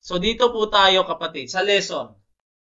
So dito po tayo kapatid sa lesson.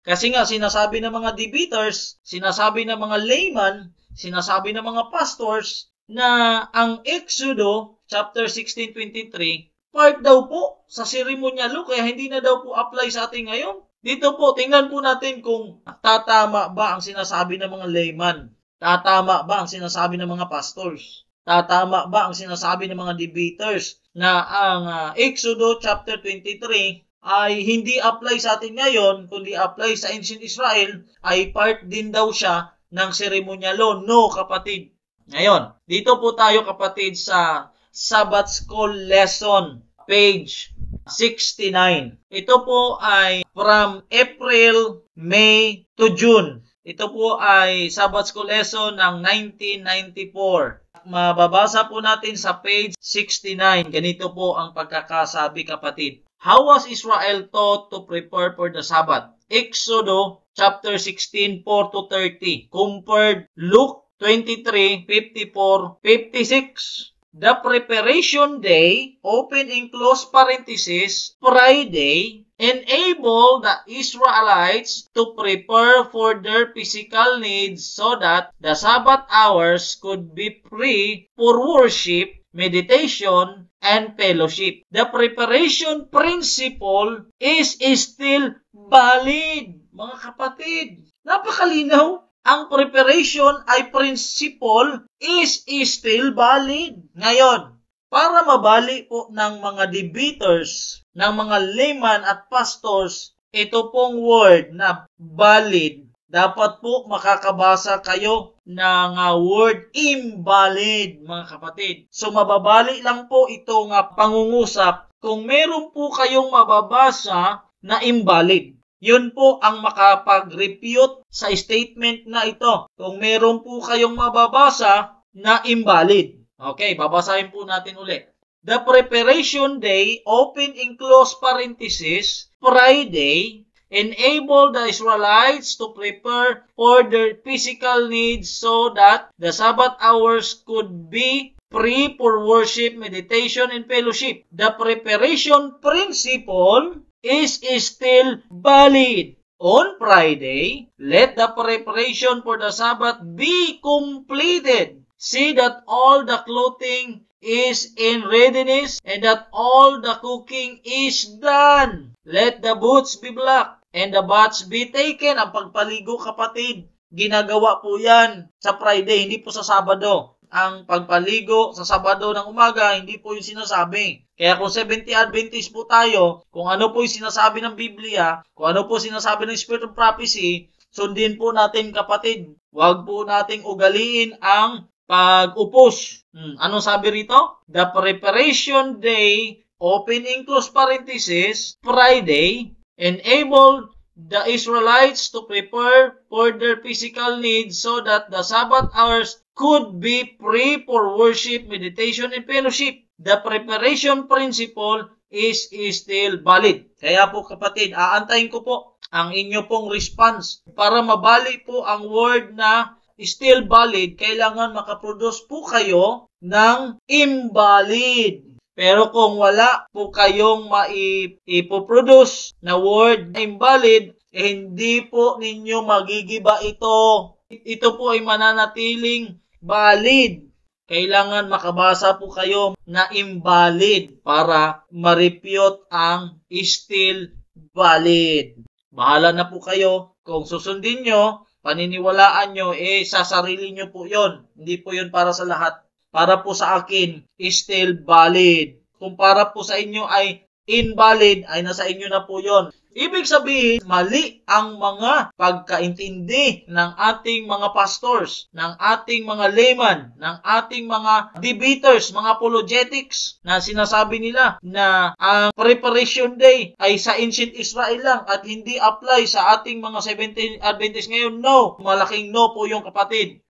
Kasi nga sinasabi ng mga debaters, sinasabi ng mga layman, sinasabi ng mga pastors na ang Exodo chapter 16:23 part daw po sa ceremonial law kaya hindi na daw po apply sa atin ngayon. Dito po, tingnan po natin kung tatama ba ang sinasabi ng mga layman. Tatama ba ang sinasabi ng mga pastors? Tatama ba ang sinasabi ng mga debaters na ang Exodo chapter 23 ay hindi apply sa atin ngayon, kundi apply sa ancient Israel, ay part din daw siya ng ceremonial law? No, kapatid. Ngayon, dito po tayo kapatid sa Sabbath School Lesson, page 69. Ito po ay from April, May to June. Ito po ay Sabbath School Lesson ng 1994. Mababasa po natin sa page 69. Ganito po ang pagkakasabi kapatid. How was Israel taught to prepare for the Sabbath? Exodo chapter 16, 4-30. Compared Luke 23, 54, 56. The preparation day, open and close parenthesis, Friday, enable the Israelites to prepare for their physical needs so that the Sabbath hours could be free for worship, meditation, and fellowship. The preparation principle is still valid. Mga kapatid, napakalinaw. Ang preparation ay principle is still valid. Ngayon, para mabali po ng mga debaters, ng mga layman at pastors, ito pong word na valid, dapat po makakabasa kayo ng word invalid, mga kapatid. So, mababali lang po itong pangungusap kung meron po kayong mababasa na invalid. Yun po ang makapag-refute sa statement na ito. Kung meron po kayong mababasa na invalid. Okay, babasahin po natin ulit. The preparation day, open and close parenthesis, Friday, enable the Israelites to prepare for their physical needs so that the Sabbath hours could be free for worship, meditation, and fellowship. The preparation principle is still valid. On Friday, let the preparation for the Sabbath be completed. See that all the clothing is in readiness and that all the cooking is done. Let the boots be black and the baths be taken. Ang pagpaligo kapatid, ginagawa po yan sa Friday, hindi po sa Sabado. Ang pagpaligo sa Sabado ng umaga, hindi po yung sinasabi. Kaya kung Seventh Adventist po tayo, kung ano po yung sinasabi ng Biblia, kung ano po sinasabi ng Spirit of Prophecy, sundin po natin kapatid. Huwag po nating ugaliin ang pag-upos. Anong sabi rito? The preparation day, open and close parenthesis, Friday, enable the Israelites to prepare for their physical needs so that the Sabbath hours could be free for worship, meditation, and fellowship. The preparation principle is still valid. Kaya po kapatid, aantayin ko po ang inyo pong response. Para mabali po ang word na still valid, kailangan makaproduce po kayo ng invalid. Pero kung wala po kayong maipoproduce na word na invalid, hindi po ninyo magigiba ito. Ito po ay mananatiling valid. Kailangan makabasa po kayo na invalid para ma-refute ang still valid. Bahala na po kayo. Kung susundin nyo, paniniwalaan nyo, sa sarili nyo po yon. Hindi po yon para sa lahat. Para po sa akin, still valid. Kung para po sa inyo ay invalid, ay nasa inyo na po yon. Ibig sabihin, mali ang mga pagkaintindi ng ating mga pastors, ng ating mga layman, ng ating mga debaters, mga apologetics, na sinasabi nila na ang preparation day ay sa ancient Israel lang at hindi apply sa ating mga Seventh Adventist ngayon. No, malaking no po yung kapatid.